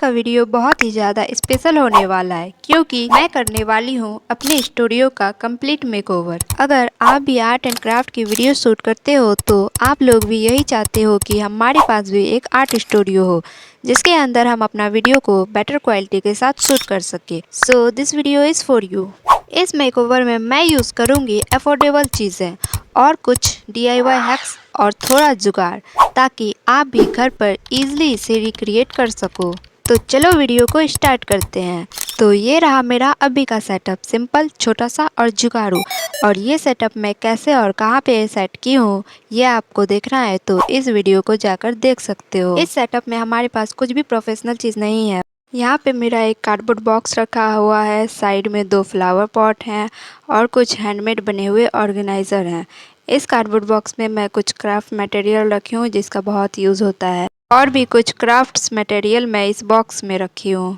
का वीडियो बहुत ही ज़्यादा स्पेशल होने वाला है क्योंकि मैं करने वाली हूँ अपने स्टूडियो का कंप्लीट मेकओवर। अगर आप भी आर्ट एंड क्राफ्ट की वीडियो शूट करते हो तो आप लोग भी यही चाहते हो कि हमारे पास भी एक आर्ट स्टूडियो हो जिसके अंदर हम अपना वीडियो को बेटर क्वालिटी के साथ शूट कर सके। So this video is for you. इस मेकओवर में मैं यूज़ करूँगी अफोर्डेबल चीज़ें और कुछ DIY हैक्स और थोड़ा जुगाड़, ताकि आप भी घर पर इजीली इसे रिक्रिएट कर सको। तो चलो वीडियो को स्टार्ट करते हैं। तो ये रहा मेरा अभी का सेटअप, सिंपल, छोटा सा और जुगाड़ू। और ये सेटअप मैं कैसे और कहाँ पे सेट की हूँ ये आपको देखना है तो इस वीडियो को जाकर देख सकते हो। इस सेटअप में हमारे पास कुछ भी प्रोफेशनल चीज़ नहीं है। यहाँ पे मेरा एक कार्डबोर्ड बॉक्स रखा हुआ है, साइड में 2 फ्लावर पॉट हैं और कुछ हैंडमेड बने हुए ऑर्गेनाइज़र हैं। इस कार्डबोर्ड बॉक्स में मैं कुछ क्राफ्ट मटेरियल रखी हूँ जिसका बहुत यूज़ होता है और भी कुछ क्राफ्ट्स मटेरियल मैं इस बॉक्स में रखी हूँ।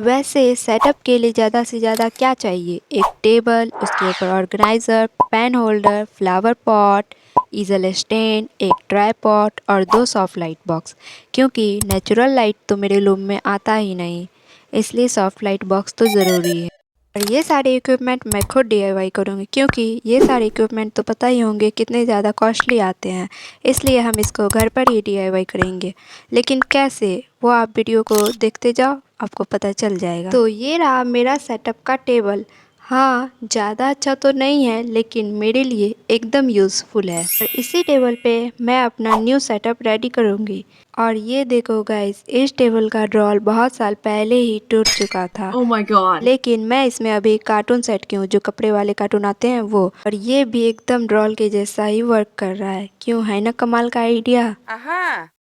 वैसे सेटअप के लिए ज़्यादा से ज़्यादा क्या चाहिए, एक टेबल, उसके ऊपर organiser, pen holder, flower pot, easel stand, एक ट्राइपॉड और 2 सॉफ्ट लाइट बॉक्स, क्योंकि नेचुरल लाइट तो मेरे रूम में आता ही नहीं, इसलिए सॉफ्ट लाइट बॉक्स तो ज़रूरी है। और ये सारे इक्विपमेंट मैं खुद DIY करूँगी क्योंकि ये सारे इक्विपमेंट तो पता ही होंगे कितने ज़्यादा कॉस्टली आते हैं, इसलिए हम इसको घर पर ही DIY करेंगे। लेकिन कैसे, वो आप वीडियो को देखते जाओ, आपको पता चल जाएगा। तो ये रहा मेरा सेटअप का टेबल। हाँ, ज़्यादा अच्छा तो नहीं है लेकिन मेरे लिए एकदम यूज़फुल है। और इसी टेबल पे मैं अपना न्यू सेटअप रेडी करूँगी। और ये देखो गाइस, इस टेबल का ड्रॉल बहुत साल पहले ही टूट चुका था। Oh my god. लेकिन मैं इसमें अभी कार्टून सेट की हूँ, जो कपड़े वाले कार्टून आते हैं वो। और ये भी एकदम ड्रॉल के जैसा ही वर्क कर रहा है। क्यों, है ना कमाल का आइडिया।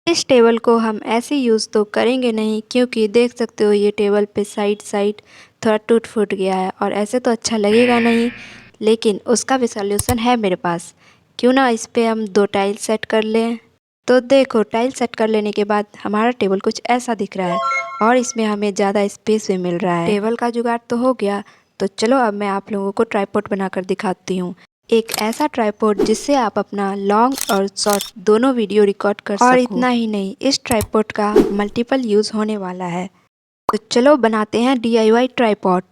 इस टेबल को हम ऐसे यूज़ तो करेंगे नहीं क्योंकि देख सकते हो ये टेबल पे साइड थोड़ा टूट फूट गया है और ऐसे तो अच्छा लगेगा नहीं, लेकिन उसका भी सॉल्यूशन है मेरे पास। क्यों ना इस पे हम 2 टाइल सेट कर लें। तो देखो, टाइल सेट कर लेने के बाद हमारा टेबल कुछ ऐसा दिख रहा है और इसमें हमें ज़्यादा स्पेस भी मिल रहा है। टेबल का जुगाड़ तो हो गया, तो चलो अब मैं आप लोगों को ट्राइपॉड बनाकर दिखाती हूँ। एक ऐसा ट्राइपॉड जिससे आप अपना लॉन्ग और शॉर्ट दोनों वीडियो रिकॉर्ड कर सको। और इतना ही नहीं, इस ट्राइपॉड का मल्टीपल यूज़ होने वाला है। तो चलो बनाते हैं DIY ट्राइपॉड।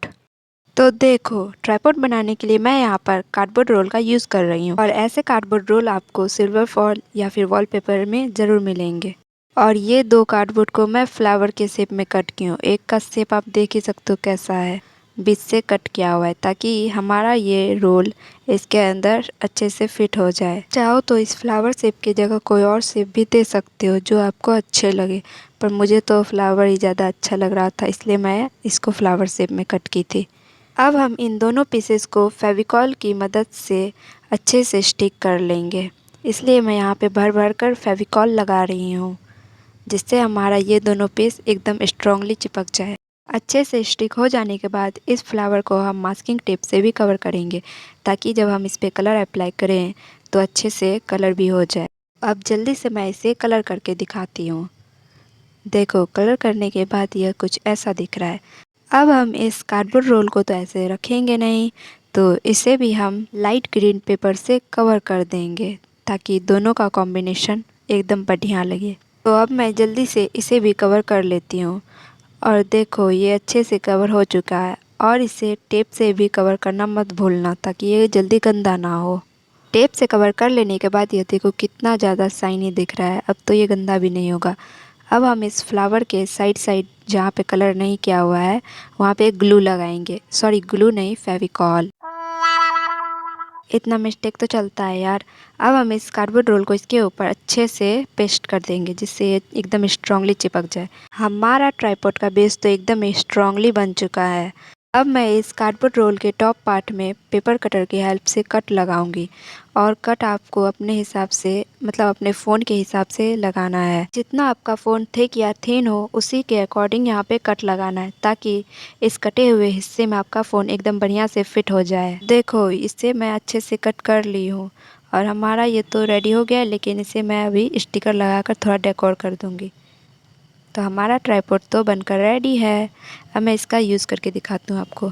तो देखो, ट्राइपॉड बनाने के लिए मैं यहाँ पर कार्डबोर्ड रोल का यूज़ कर रही हूँ और ऐसे कार्डबोर्ड रोल आपको सिल्वर फॉल या फिर वॉलपेपर में ज़रूर मिलेंगे। और ये 2 कार्डबोर्ड को मैं फ्लावर के शेप में कट की हूँ। एक का शेप आप देख ही सकते हो कैसा है, बीच से कट किया हुआ है ताकि हमारा ये रोल इसके अंदर अच्छे से फिट हो जाए। चाहो तो इस फ्लावर शेप की जगह कोई और शेप भी दे सकते हो जो आपको अच्छे लगे, पर मुझे तो फ्लावर ही ज़्यादा अच्छा लग रहा था, इसलिए मैं इसको फ्लावर शेप में कट की थी। अब हम इन दोनों पीसेस को फेविकॉल की मदद से अच्छे से स्टिक कर लेंगे, इसलिए मैं यहाँ पे भर भर कर फेविकॉल लगा रही हूँ जिससे हमारा ये दोनों पीस एकदम स्ट्रांगली चिपक जाए। अच्छे से स्टिक हो जाने के बाद इस फ्लावर को हम मास्किंग टेप से भी कवर करेंगे ताकि जब हम इस पर कलर अप्लाई करें तो अच्छे से कलर भी हो जाए। अब जल्दी से मैं इसे कलर करके दिखाती हूँ। देखो, कलर करने के बाद यह कुछ ऐसा दिख रहा है। अब हम इस कार्डबोर्ड रोल को तो ऐसे रखेंगे नहीं, तो इसे भी हम लाइट ग्रीन पेपर से कवर कर देंगे ताकि दोनों का कॉम्बिनेशन एकदम बढ़िया लगे। तो अब मैं जल्दी से इसे भी कवर कर लेती हूँ और देखो ये अच्छे से कवर हो चुका है। और इसे टेप से भी कवर करना मत भूलना ताकि ये जल्दी गंदा ना हो। टेप से कवर कर लेने के बाद ये देखो कितना ज़्यादा शाइनी दिख रहा है, अब तो ये गंदा भी नहीं होगा। अब हम इस फ्लावर के साइड जहाँ पे कलर नहीं किया हुआ है वहाँ पे ग्लू लगाएंगे, सॉरी ग्लू नहीं, फेविकॉल। इतना मिस्टेक तो चलता है यार। अब हम इस कार्डबोर्ड रोल को इसके ऊपर अच्छे से पेस्ट कर देंगे जिससे ये एकदम स्ट्रांगली चिपक जाए। हमारा ट्राइपॉड का बेस तो एकदम स्ट्रांगली बन चुका है। अब मैं इस कार्डबोर्ड रोल के टॉप पार्ट में पेपर कटर की हेल्प से कट लगाऊंगी और कट आपको अपने हिसाब से, मतलब अपने फ़ोन के हिसाब से लगाना है। जितना आपका फ़ोन थिक या थिन हो उसी के अकॉर्डिंग यहाँ पे कट लगाना है ताकि इस कटे हुए हिस्से में आपका फ़ोन एकदम बढ़िया से फिट हो जाए। देखो, इससे मैं अच्छे से कट कर ली हूँ और हमारा ये तो रेडी हो गया है, लेकिन इसे मैं अभी स्टिकर लगाकर थोड़ा डेकोर कर दूँगी। तो हमारा ट्राइपॉड तो बनकर रेडी है। अब मैं इसका यूज़ करके दिखाती हूँ आपको।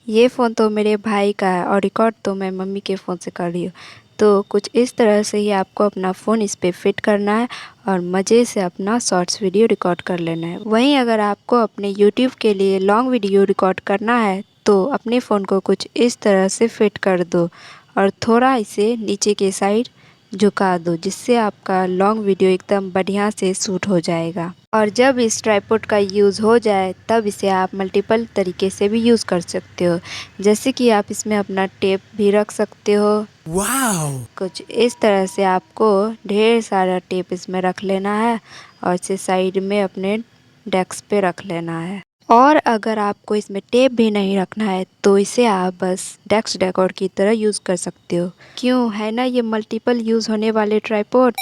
ये फ़ोन तो मेरे भाई का है और रिकॉर्ड तो मैं मम्मी के फ़ोन से कर रही हूँ। तो कुछ इस तरह से ही आपको अपना फ़ोन इस पे फिट करना है और मज़े से अपना शॉर्ट्स वीडियो रिकॉर्ड कर लेना है। वहीं अगर आपको अपने यूट्यूब के लिए लॉन्ग वीडियो रिकॉर्ड करना है तो अपने फ़ोन को कुछ इस तरह से फिट कर दो और थोड़ा इसे नीचे के साइड झुका दो, जिससे आपका लॉन्ग वीडियो एकदम बढ़िया से शूट हो जाएगा। और जब इस ट्राइपॉड का यूज़ हो जाए तब इसे आप मल्टीपल तरीके से भी यूज़ कर सकते हो, जैसे कि आप इसमें अपना टेप भी रख सकते हो। वाओ! कुछ इस तरह से आपको ढेर सारा टेप इसमें रख लेना है और इसे साइड में अपने डेस्क पे रख लेना है। और अगर आपको इसमें टेप भी नहीं रखना है तो इसे आप बस डेस्क डेकोर की तरह यूज़ कर सकते हो। क्यों, है ना ये मल्टीपल यूज़ होने वाले ट्राइपॉड।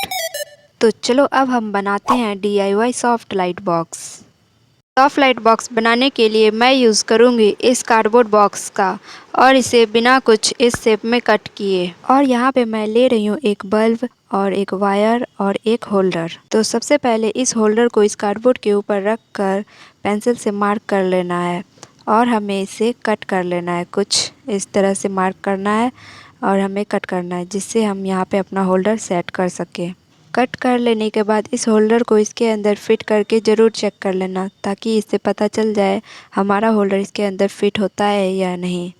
तो चलो अब हम बनाते हैं DIY soft light box. Soft light box बनाने के लिए मैं यूज़ करूँगी इस कार्डबोर्ड बॉक्स का और इसे बिना कुछ इस शेप में कट किए। और यहाँ पे मैं ले रही हूँ एक बल्ब और एक वायर और एक होल्डर। तो सबसे पहले इस होल्डर को इस कार्डबोर्ड के ऊपर रख कर पेंसिल से मार्क कर लेना है और हमें इसे कट कर लेना है। कुछ इस तरह से मार्क करना है और हमें कट करना है, जिससे हम यहाँ पे अपना होल्डर सेट कर सकें। कट कर लेने के बाद इस होल्डर को इसके अंदर फिट करके ज़रूर चेक कर लेना, ताकि इससे पता चल जाए हमारा होल्डर इसके अंदर फिट होता है या नहीं।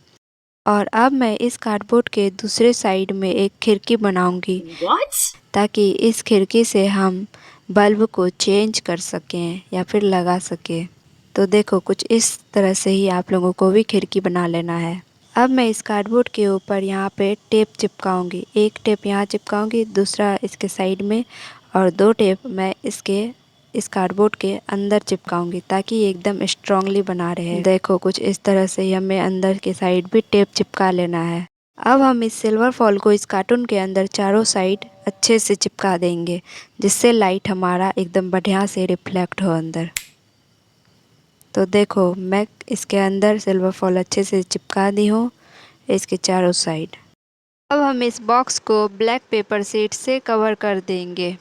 और अब मैं इस कार्डबोर्ड के दूसरे साइड में एक खिड़की बनाऊंगी, ताकि इस खिड़की से हम बल्ब को चेंज कर सकें या फिर लगा सकें। तो देखो कुछ इस तरह से ही आप लोगों को भी खिड़की बना लेना है। अब मैं इस कार्डबोर्ड के ऊपर यहाँ पे टेप चिपकाऊंगी। एक टेप यहाँ चिपकाऊंगी, दूसरा इसके साइड में और दो टेप मैं इस कार्डबोर्ड के अंदर चिपकाऊंगी, ताकि ये एकदम स्ट्रांगली बना रहे। देखो कुछ इस तरह से ही हमें अंदर के साइड भी टेप चिपका लेना है। अब हम इस सिल्वर फॉल को इस कार्टून के अंदर चारों साइड अच्छे से चिपका देंगे, जिससे लाइट हमारा एकदम बढ़िया से रिफ्लेक्ट हो अंदर। तो देखो मैं इसके अंदर सिल्वर फॉल अच्छे से चिपका दी हूँ इसके चारों साइड। अब हम इस बॉक्स को ब्लैक पेपर शीट से कवर कर देंगे।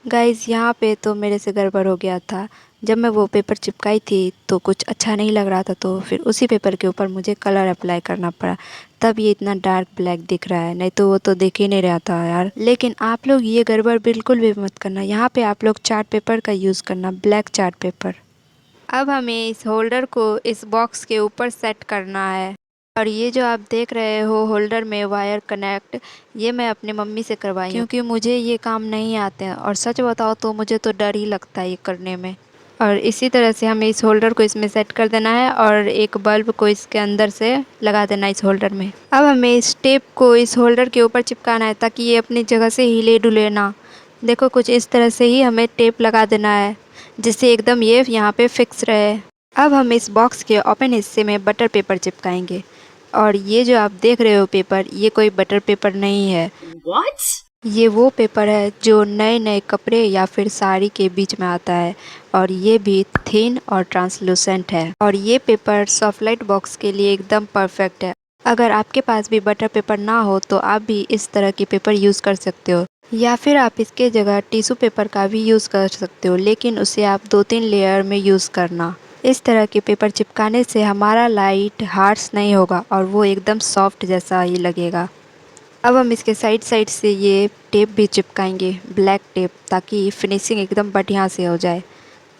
गाइस यहाँ पे तो मेरे से गड़बड़ हो गया था। जब मैं वो पेपर चिपकाई थी तो कुछ अच्छा नहीं लग रहा था, तो फिर उसी पेपर के ऊपर मुझे कलर अप्लाई करना पड़ा, तब ये इतना डार्क ब्लैक दिख रहा है, नहीं तो वो तो दिख ही नहीं रहा था यार। लेकिन आप लोग ये गड़बड़ बिल्कुल भी मत करना, यहाँ पे आप लोग चार्ट पेपर का यूज़ करना, ब्लैक चार्ट पेपर। अब हमें इस होल्डर को इस बॉक्स के ऊपर सेट करना है। और ये जो आप देख रहे हो होल्डर में वायर कनेक्ट, ये मैं अपनी मम्मी से करवाई हूँ, क्योंकि मुझे ये काम नहीं आते हैं और सच बताओ तो मुझे तो डर ही लगता है ये करने में। और इसी तरह से हमें इस होल्डर को इसमें सेट कर देना है और एक बल्ब को इसके अंदर से लगा देना है इस होल्डर में। अब हमें इस टेप को इस होल्डर के ऊपर चिपकाना है, ताकि ये अपनी जगह से हिले डुले ना। देखो कुछ इस तरह से ही हमें टेप लगा देना है, जिससे एकदम ये यहाँ पे फिक्स रहे। अब हम इस बॉक्स के ओपन हिस्से में बटर पेपर चिपकाएंगे। और ये जो आप देख रहे हो पेपर, ये कोई बटर पेपर नहीं है। What? ये वो पेपर है जो नए नए कपड़े या फिर साड़ी के बीच में आता है, और ये भी थिन और ट्रांसलूसेंट है। और ये पेपर सॉफ्ट लाइट बॉक्स के लिए एकदम परफेक्ट है। अगर आपके पास भी बटर पेपर ना हो तो आप भी इस तरह के पेपर यूज़ कर सकते हो, या फिर आप इसके जगह टिश्यू पेपर का भी यूज़ कर सकते हो, लेकिन उसे आप 2-3 लेयर में यूज़ करना। इस तरह के पेपर चिपकाने से हमारा लाइट हार्श नहीं होगा और वो एकदम सॉफ्ट जैसा ही लगेगा। अब हम इसके साइड साइड से ये टेप भी चिपकाएंगे, ब्लैक टेप, ताकि फिनिशिंग एकदम बढ़िया से हो जाए।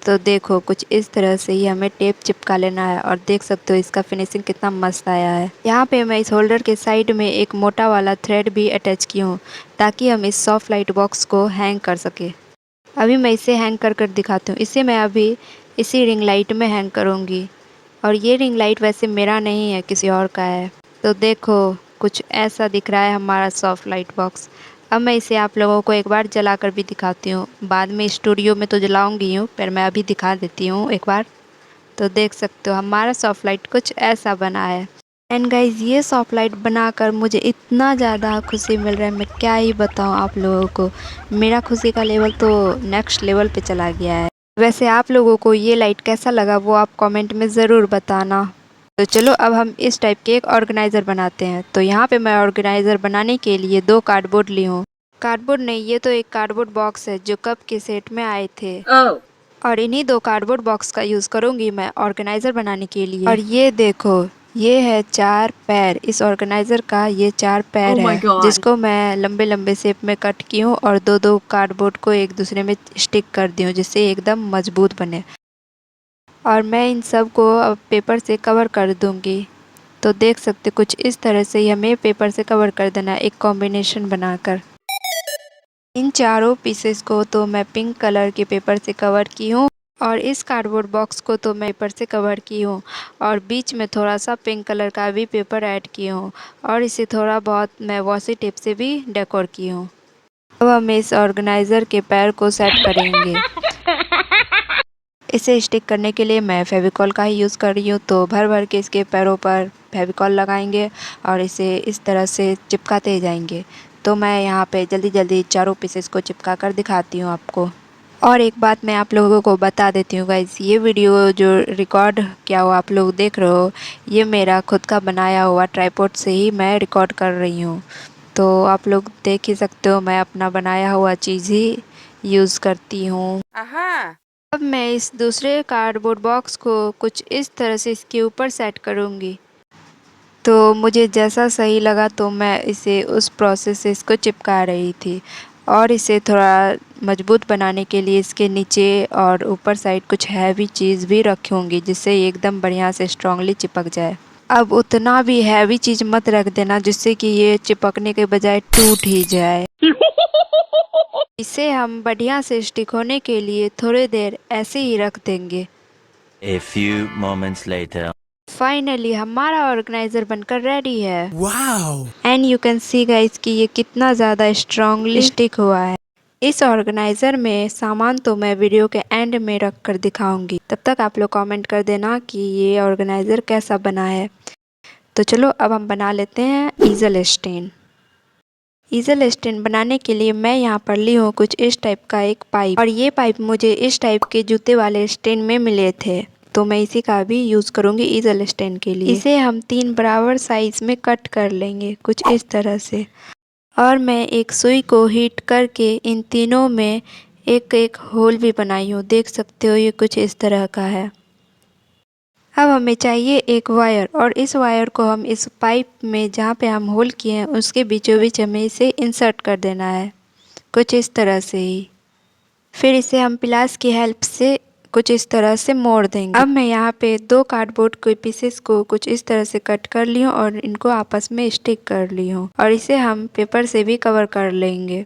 तो देखो कुछ इस तरह से ही हमें टेप चिपका लेना है और देख सकते हो इसका फिनिशिंग कितना मस्त आया है। यहाँ पे मैं इस होल्डर के साइड में एक मोटा वाला थ्रेड भी अटैच की हूँ, ताकि हम इस सॉफ्ट लाइट बॉक्स को हैंग कर सके। अभी मैं इसे हैंग कर कर दिखाती हूँ। इसे मैं अभी इसी रिंग लाइट में हैंग करूँगी, और ये रिंग लाइट वैसे मेरा नहीं है, किसी और का है। तो देखो कुछ ऐसा दिख रहा है हमारा सॉफ्ट लाइट बॉक्स। अब मैं इसे आप लोगों को एक बार जला कर भी दिखाती हूँ, बाद में स्टूडियो में तो जलाऊंगी हूँ, पर मैं अभी दिखा देती हूँ एक बार। तो देख सकते हो हमारा सॉफ्ट लाइट कुछ ऐसा बना है। एंड गाइज ये सॉफ्ट लाइट बनाकर मुझे इतना ज़्यादा खुशी मिल रहा है, मैं क्या ही बताऊँ आप लोगों को। मेरा खुशी का लेवल तो नेक्स्ट लेवल पे चला गया है। वैसे आप लोगों को ये लाइट कैसा लगा वो आप कमेंट में ज़रूर बताना। तो चलो अब हम इस टाइप के एक ऑर्गेनाइज़र बनाते हैं। तो यहाँ पे मैं ऑर्गेनाइज़र बनाने के लिए 2 कार्डबोर्ड ली हूँ। कार्डबोर्ड नहीं, ये तो एक कार्डबोर्ड बॉक्स है जो कप के सेट में आए थे। और इन्हीं 2 कार्डबोर्ड बॉक्स का यूज़ करूँगी मैं ऑर्गेनाइज़र बनाने के लिए। और ये देखो ये है 4 पैर, इस ऑर्गेनाइज़र का ये 4 पैर Oh my है, God. जिसको मैं लंबे लंबे शेप में कट की हूँ और दो दो कार्डबोर्ड को एक दूसरे में स्टिक कर दी हूँ, जिससे एकदम मजबूत बने। और मैं इन सब को अब पेपर से कवर कर दूंगी। तो देख सकते कुछ इस तरह से ही हमें पेपर से कवर कर देना है, एक कॉम्बिनेशन बनाकर। इन चारों पीसेस को तो मैं पिंक कलर के पेपर से कवर की हूँ और इस कार्डबोर्ड बॉक्स को तो मैं पेपर से कवर की हूँ और बीच में थोड़ा सा पिंक कलर का भी पेपर ऐड की हूँ और इसे थोड़ा बहुत मैं वॉसी टेप से भी डेकोर की हूँ। अब हम इस ऑर्गेनाइज़र के पैर को सेट करेंगे। इसे स्टिक करने के लिए मैं फेविकॉल का ही यूज़ कर रही हूँ, तो भर भर के इसके पैरों पर फेविकॉल लगाएंगे और इसे इस तरह से चिपकाते जाएंगे। तो मैं यहाँ पे जल्दी जल्दी चारों पीसेस को चिपका कर दिखाती हूँ आपको। और एक बात मैं आप लोगों को बता देती हूँ गाइस, ये वीडियो जो रिकॉर्ड किया हुआ आप लोग देख रहे हो, ये मेरा खुद का बनाया हुआ ट्राइपॉड से ही मैं रिकॉर्ड कर रही हूँ। तो आप लोग देख ही सकते हो, मैं अपना बनाया हुआ चीज़ ही यूज़ करती हूँ। अब मैं इस दूसरे कार्डबोर्ड बॉक्स को कुछ इस तरह से इसके ऊपर सेट करूँगी। तो मुझे जैसा सही लगा तो मैं इसे उस प्रोसेस से इसको चिपका रही थी और इसे थोड़ा मजबूत बनाने के लिए इसके नीचे और ऊपर साइड कुछ हैवी चीज़ भी रखूँगी, जिससे ये एकदम बढ़िया से स्ट्रांगली चिपक जाए। अब उतना भी हैवी चीज़ मत रख देना जिससे कि ये चिपकने के बजाय टूट ही जाए। इसे हम बढ़िया से स्टिक होने के लिए थोड़ी देर ऐसे ही रख देंगे। A few moments later. Finally हमारा ऑर्गेनाइजर बनकर रेडी है। Wow! And you can see guys कि ये कितना ज़्यादा स्ट्रांगली स्टिक हुआ है। इस ऑर्गेनाइजर में सामान तो मैं वीडियो के एंड में रख कर दिखाऊंगी। तब तक आप लोग कमेंट कर देना कि ये ऑर्गेनाइजर कैसा बना है। तो चलो अब हम बना लेते हैं ईजल स्टैंड। ईजल स्टैंड बनाने के लिए मैं यहाँ पर ली हूँ कुछ इस टाइप का एक पाइप और ये पाइप मुझे इस टाइप के जूते वाले स्टैंड में मिले थे, तो मैं इसी का भी यूज़ करूँगी ईजल स्टैंड के लिए। इसे हम 3 बराबर साइज में कट कर लेंगे कुछ इस तरह से और मैं एक सुई को हीट करके इन तीनों में एक एक होल भी बनाई हूँ। देख सकते हो ये कुछ इस तरह का है। अब हमें चाहिए एक वायर और इस वायर को हम इस पाइप में जहाँ पे हम होल किए हैं उसके बीचों बीच हमें इसे इंसर्ट कर देना है कुछ इस तरह से ही। फिर इसे हम प्लास की हेल्प से कुछ इस तरह से मोड़ देंगे। अब मैं यहाँ पे 2 कार्डबोर्ड के पीसेस को कुछ इस तरह से कट कर ली हूँ और इनको आपस में स्टिक कर ली हूँ और इसे हम पेपर से भी कवर कर लेंगे।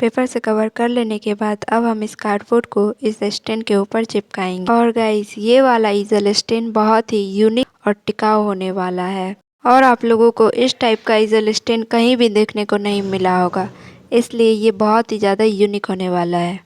पेपर से कवर कर लेने के बाद अब हम इस कार्डबोर्ड को इस स्टैंड के ऊपर चिपकाएंगे। और गाइस ये वाला ईजल स्टैंड बहुत ही यूनिक और टिकाऊ होने वाला है और आप लोगों को इस टाइप का ईजल स्टैंड कहीं भी देखने को नहीं मिला होगा, इसलिए ये बहुत ही ज़्यादा यूनिक होने वाला है।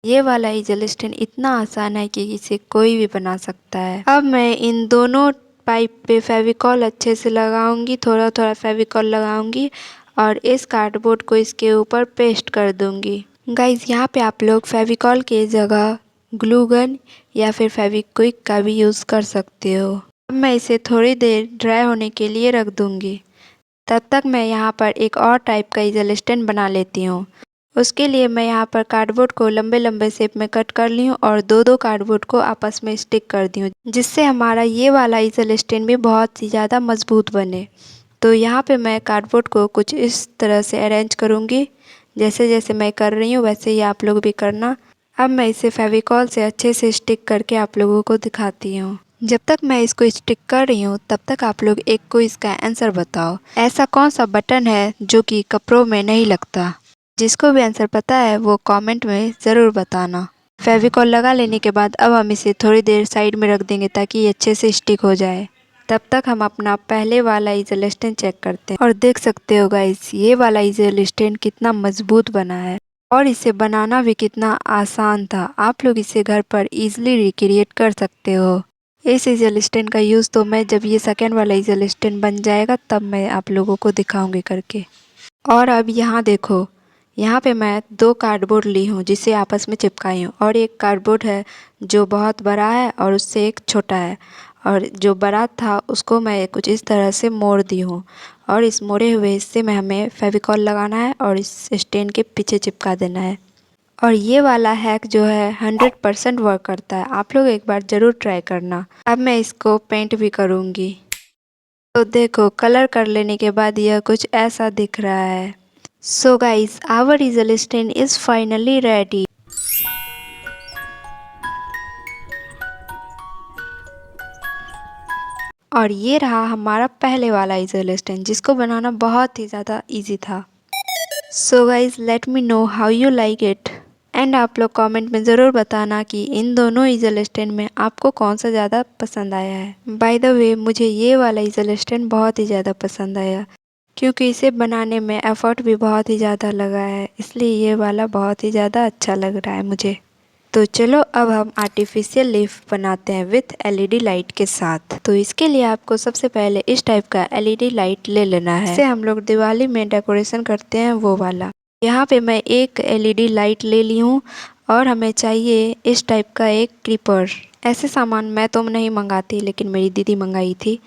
ये वाला ईजल स्टैंड इतना आसान है कि इसे कोई भी बना सकता है। अब मैं इन दोनों पाइप पे फेविकॉल अच्छे से लगाऊंगी, थोड़ा थोड़ा फेविकॉल लगाऊंगी और इस कार्डबोर्ड को इसके ऊपर पेस्ट कर दूंगी। गाइज यहाँ पे आप लोग फेविकॉल के जगह ग्लू गन या फिर फेविक्विक का भी यूज़ कर सकते हो। अब मैं इसे थोड़ी देर ड्राई होने के लिए रख दूंगी। तब तक मैं यहाँ पर एक और टाइप का ईजल स्टैंड बना लेती हूँ। उसके लिए मैं यहाँ पर कार्डबोर्ड को लंबे लंबे शेप में कट कर ली हूँ और दो दो कार्डबोर्ड को आपस में स्टिक कर दी हूँ, जिससे हमारा ये वाला ईजल स्टैंड भी बहुत ही ज़्यादा मजबूत बने। तो यहाँ पे मैं कार्डबोर्ड को कुछ इस तरह से अरेंज करूँगी, जैसे जैसे मैं कर रही हूँ वैसे ही आप लोग भी करना। अब मैं इसे फेविकॉल से अच्छे से स्टिक करके आप लोगों को दिखाती हूँ। जब तक मैं इसको स्टिक कर रही हूँ तब तक आप लोग एक को इसका आंसर बताओ। ऐसा कौन सा बटन है जो कि कपड़ों में नहीं लगता? जिसको भी आंसर पता है वो कमेंट में ज़रूर बताना। फेविकॉल लगा लेने के बाद अब हम इसे थोड़ी देर साइड में रख देंगे ताकि ये अच्छे से स्टिक हो जाए। तब तक हम अपना पहले वाला ईजल स्टैंड चेक करते हैं और देख सकते हो गाइस ये वाला ईजल स्टैंड कितना मजबूत बना है और इसे बनाना भी कितना आसान था। आप लोग इसे घर पर इजीली रिक्रिएट कर सकते हो। इस ईजल स्टैंड का यूज़ तो मैं जब ये सेकेंड वाला ईजल स्टैंड बन जाएगा तब मैं आप लोगों को दिखाऊंगी करके। और अब यहाँ देखो, यहाँ पे मैं 2 कार्डबोर्ड ली हूँ जिसे आपस में चिपकाई हूँ और एक कार्डबोर्ड है जो बहुत बड़ा है और उससे एक छोटा है और जो बड़ा था उसको मैं कुछ इस तरह से मोड़ दी हूँ और इस मोड़े हुए हिस्से में हमें फेविकॉल लगाना है और इस स्टैंड के पीछे चिपका देना है। और ये वाला हैक जो है 100% वर्क करता है, आप लोग एक बार ज़रूर ट्राई करना। अब मैं इसको पेंट भी करूँगी। तो देखो कलर कर लेने के बाद यह कुछ ऐसा दिख रहा है। So guys our easel stand is finally ready. और ये रहा हमारा पहले वाला ईजल स्टैंड जिसको बनाना बहुत ही ज़्यादा इजी था। So guys let me know how you like it and आप लोग कमेंट में ज़रूर बताना कि इन दोनों ईजल स्टैंड में आपको कौन सा ज़्यादा पसंद आया है। बाय द वे मुझे ये वाला ईजल स्टैंड बहुत ही ज़्यादा पसंद आया क्योंकि इसे बनाने में एफर्ट भी बहुत ही ज़्यादा लगा है, इसलिए ये वाला बहुत ही ज़्यादा अच्छा लग रहा है मुझे। तो चलो अब हम आर्टिफिशियल लीफ बनाते हैं विथ एलईडी लाइट के साथ। तो इसके लिए आपको सबसे पहले इस टाइप का एलईडी लाइट ले लेना है। इसे हम लोग दिवाली में डेकोरेशन करते हैं वो वाला। यहाँ पे मैं एक एलईडी लाइट ले ली हूँ और हमें चाहिए इस टाइप का एक क्रीपर। ऐसे सामान मैं तो नहीं मंगाती लेकिन मेरी दीदी मंगाई थी,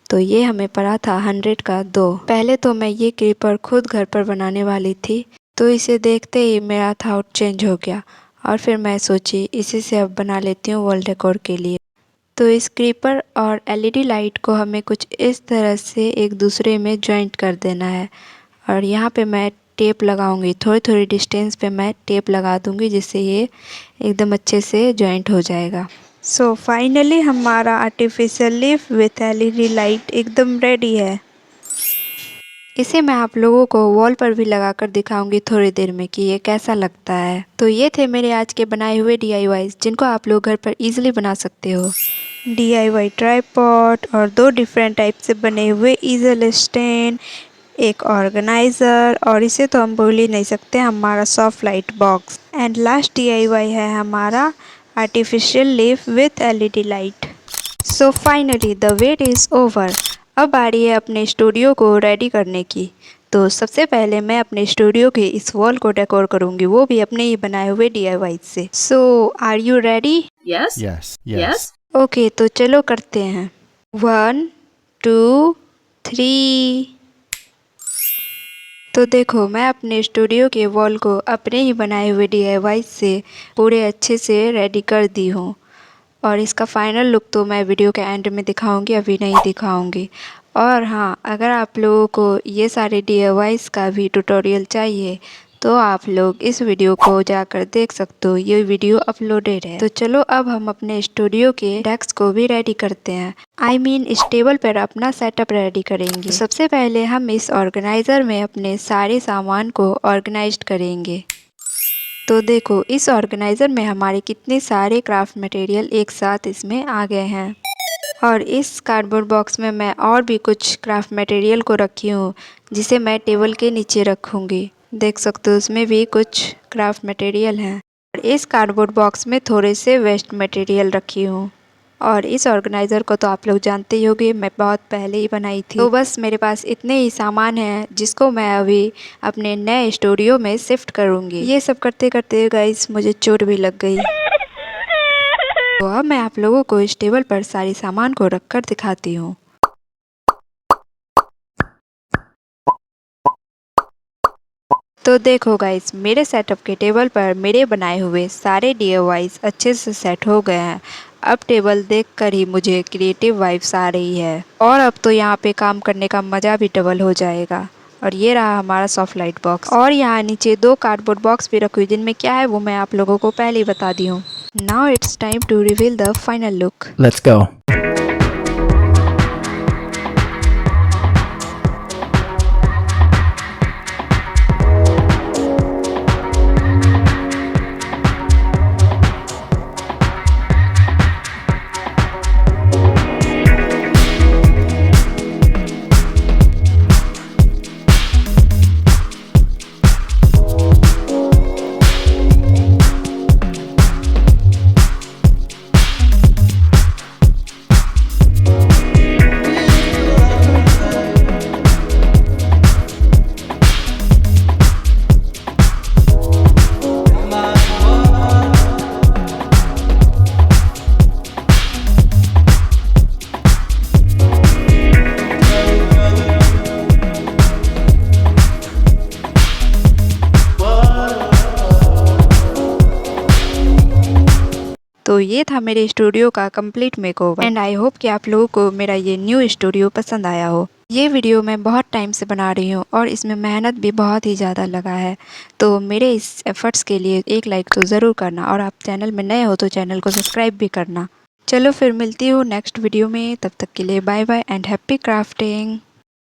तो ये हमें पड़ा था 100 का 2। पहले तो मैं ये क्रीपर खुद घर पर बनाने वाली थी, तो इसे देखते ही मेरा थॉट चेंज हो गया और फिर मैं सोची इसी से अब बना लेती हूँ वॉल डेकोर के लिए। तो इस क्रीपर और एलईडी लाइट को हमें कुछ इस तरह से एक दूसरे में जॉइंट कर देना है और यहाँ पे मैं टेप लगाऊंगी। थोड़ी थोड़ी डिस्टेंस पे मैं टेप लगा दूंगी जिससे ये एकदम अच्छे से जॉइंट हो जाएगा। सो फाइनली हमारा artificial leaf with LED light एकदम रेडी है। इसे मैं आप लोगों को वॉल पर भी लगाकर दिखाऊंगी थोड़ी देर में कि ये कैसा लगता है। तो ये थे मेरे आज के बनाए हुए DIYs जिनको आप लोग घर पर इजीली बना सकते हो। DIY ट्राइपॉड और 2 डिफरेंट टाइप से बने हुए ईजल स्टैंड, एक ऑर्गेनाइज़र और इसे तो हम भूल ही नहीं सकते हमारा soft light box. And last DIY है हमारा artificial leaf with LED light. So finally the wait is over. अब आ रही है अपने स्टूडियो को रेडी करने की। तो सबसे पहले मैं अपने स्टूडियो के इस वॉल को डेकोर करूँगी, वो भी अपने ही बनाए हुए DIY से। So are you ready? Yes. Yes. Yes. Okay तो चलो करते हैं। 1 2 3। तो देखो मैं अपने स्टूडियो के वॉल को अपने ही बनाए हुए DIY से पूरे अच्छे से रेडी कर दी हूँ और इसका फाइनल लुक तो मैं वीडियो के एंड में दिखाऊंगी, अभी नहीं दिखाऊंगी। और हाँ, अगर आप लोगों को ये सारे DIYs का भी ट्यूटोरियल चाहिए तो आप लोग इस वीडियो को जाकर देख सकते हो, ये वीडियो अपलोडेड है। तो चलो अब हम अपने स्टूडियो के डेस्क को भी रेडी करते हैं। I mean इस टेबल पर अपना सेटअप रेडी करेंगे। तो सबसे पहले हम इस ऑर्गेनाइज़र में अपने सारे सामान को ऑर्गेनाइज करेंगे। तो देखो इस ऑर्गेनाइज़र में हमारे कितने सारे क्राफ्ट मटेरियल एक साथ इसमें आ गए हैं। और इस कार्डबोर्ड बॉक्स में मैं और भी कुछ क्राफ्ट मटेरियल को रखी हूँ जिसे मैं टेबल के नीचे रखूँगी। देख सकते हो उसमें भी कुछ क्राफ्ट मटेरियल हैं। और इस कार्डबोर्ड बॉक्स में थोड़े से वेस्ट मटेरियल रखी हूँ। और इस ऑर्गेनाइज़र को तो आप लोग जानते ही होंगे, मैं बहुत पहले ही बनाई थी। तो बस मेरे पास इतने ही सामान हैं जिसको मैं अभी अपने नए स्टूडियो में शिफ्ट करूँगी। ये सब करते करते गाइस मुझे चोट भी लग गई। तो अब मैं आप लोगों को इस टेबल पर सारी सामान को रखकर दिखाती हूँ। तो देखो गाइस मेरे सेटअप के टेबल पर मेरे बनाए हुए सारे DIYs अच्छे से सेट हो गए हैं। अब टेबल देखकर ही मुझे क्रिएटिव वाइब्स आ रही है और अब तो यहाँ पे काम करने का मज़ा भी डबल हो जाएगा। और ये रहा हमारा सॉफ्ट लाइट बॉक्स और यहाँ नीचे 2 कार्डबोर्ड बॉक्स भी रखी हुई जिनमें क्या है वो मैं आप लोगों को पहले ही बता दी हूँ। Now it's time to reveal the final look. Let's go. ये था मेरे स्टूडियो का complete makeover and I hope कि आप लोगों को मेरा ये न्यू स्टूडियो पसंद आया हो। ये वीडियो मैं बहुत टाइम से बना रही हूँ और इसमें मेहनत भी बहुत ही ज़्यादा लगा है, तो मेरे इस एफर्ट्स के लिए एक लाइक तो ज़रूर करना और आप चैनल में नए हो तो चैनल को सब्सक्राइब भी करना। चलो फिर मिलती हूँ नेक्स्ट वीडियो में, तब तक के लिए bye bye and happy crafting.